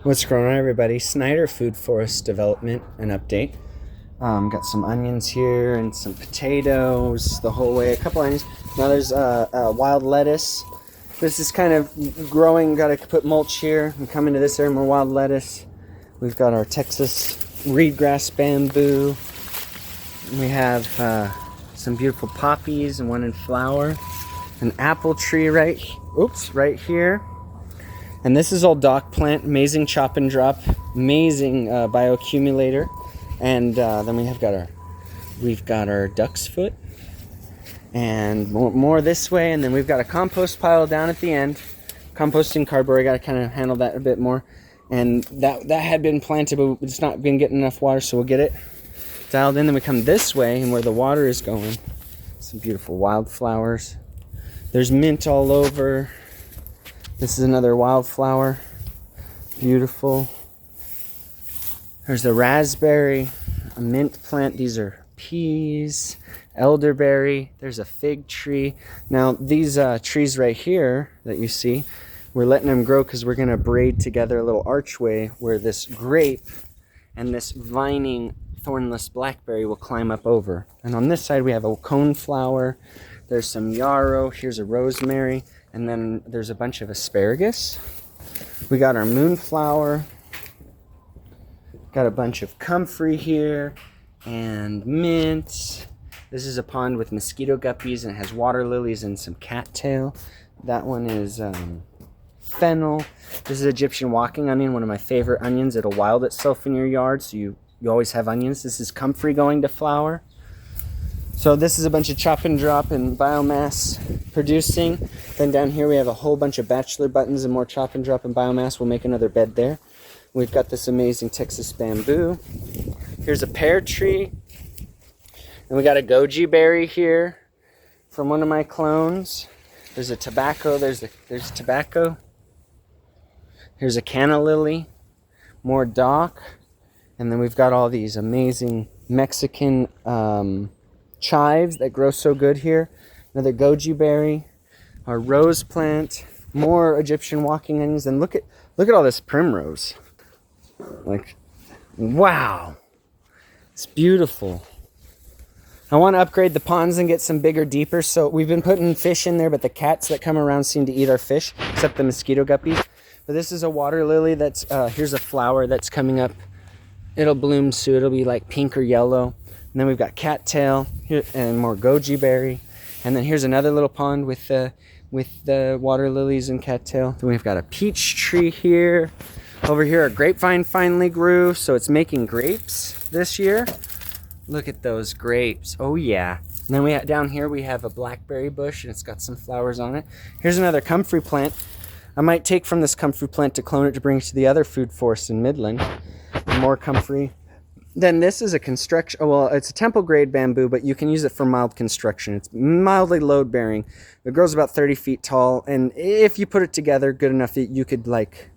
What's going on, everybody? Snyder Food Forest Development, an update. Got some onions here and some potatoes the whole way. A couple onions. Now there's wild lettuce. This is kind of growing. Got to put mulch here. And come into this area, more wild lettuce. We've got our Texas reedgrass bamboo. We have some beautiful poppies and one in flower. An apple tree right here. And this is all dock plant, amazing chop and drop, amazing bioaccumulator. And then we've got our duck's foot, and more this way. And then we've got a compost pile down at the end, composting cardboard. I got to kind of handle that a bit more. And that had been planted, but it's not been getting enough water, so we'll get it dialed in. Then we come this way, and where the water is going, some beautiful wildflowers. There's mint all over. This is another wildflower, beautiful. There's a raspberry, a mint plant. These are peas, elderberry. There's a fig tree. Now these trees right here that you see, we're letting them grow because we're gonna braid together a little archway where this grape and this vining thornless blackberry will climb up over. And on this side we have a coneflower. There's some yarrow. Here's a rosemary. And then there's a bunch of asparagus. We got our moonflower. Got a bunch of comfrey here and mint. This is a pond with mosquito guppies, and it has water lilies and some cattail. That one is fennel. This is Egyptian walking onion, one of my favorite onions. It'll wild itself in your yard, so you always have onions. This is comfrey going to flower. So this is a bunch of chop and drop and biomass producing. Then down here we have a whole bunch of bachelor buttons and more chop and drop and biomass. We'll make another bed there. We've got this amazing Texas bamboo. Here's a pear tree. And we got a goji berry here from one of my clones. There's a tobacco. There's tobacco. Here's a canna lily. More dock. And then we've got all these amazing Mexican chives that grow so good here. Another goji berry, our rose plant, more Egyptian walking onions, and look at all this primrose. Like, wow, it's beautiful. I want to upgrade the ponds and get some bigger, deeper. So we've been putting fish in there, but the cats that come around seem to eat our fish, except the mosquito guppies. But this is a water lily that's here's a flower that's coming up. It'll bloom soon. It'll be like pink or yellow. And then we've got cattail here and more goji berry. And then here's another little pond with the water lilies and cattail. Then we've got a peach tree here. Over here, a grapevine finally grew, so it's making grapes this year. Look at those grapes. Oh yeah. And then down here we have a blackberry bush, and it's got some flowers on it. Here's another comfrey plant. I might take from this comfrey plant to clone it to bring to the other food forest in Midland. More comfrey. Then this is a construction, well, it's a temple grade bamboo, but you can use it for mild construction. It's mildly load bearing. It grows about 30 feet tall, and if you put it together good enough, you could make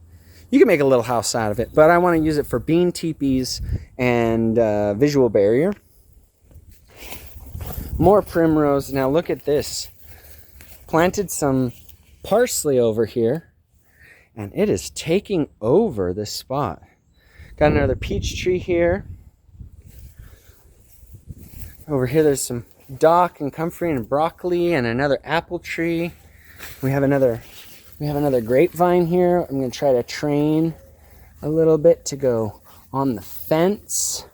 a little house out of it. But I want to use it for bean teepees and visual barrier. More primrose. Now look at this. Planted some parsley over here, and it is taking over this spot. Got another peach tree here. Over here there's some dock and comfrey and broccoli and another apple tree. We have another grapevine here. I'm going to try to train a little bit to go on the fence.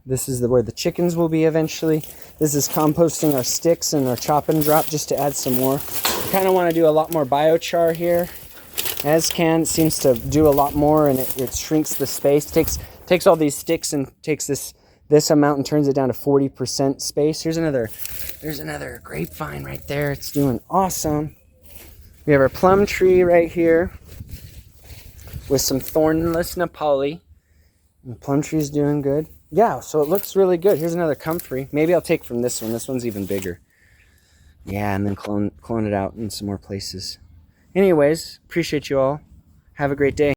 This is where the chickens will be eventually. This is composting our sticks and our chop and drop just to add some more. Kind of want to do a lot more biochar here. Ascan seems to do a lot more, and it shrinks the space. Takes all these sticks and takes this amount and turns it down to 40% space. There's another grapevine right there. It's doing awesome. We have our plum tree right here with some thornless Nepali. And the plum tree is doing good. Yeah, so it looks really good. Here's another comfrey. Maybe I'll take from this one. This one's even bigger. Yeah, and then clone it out in some more places. Anyways, appreciate you all. Have a great day.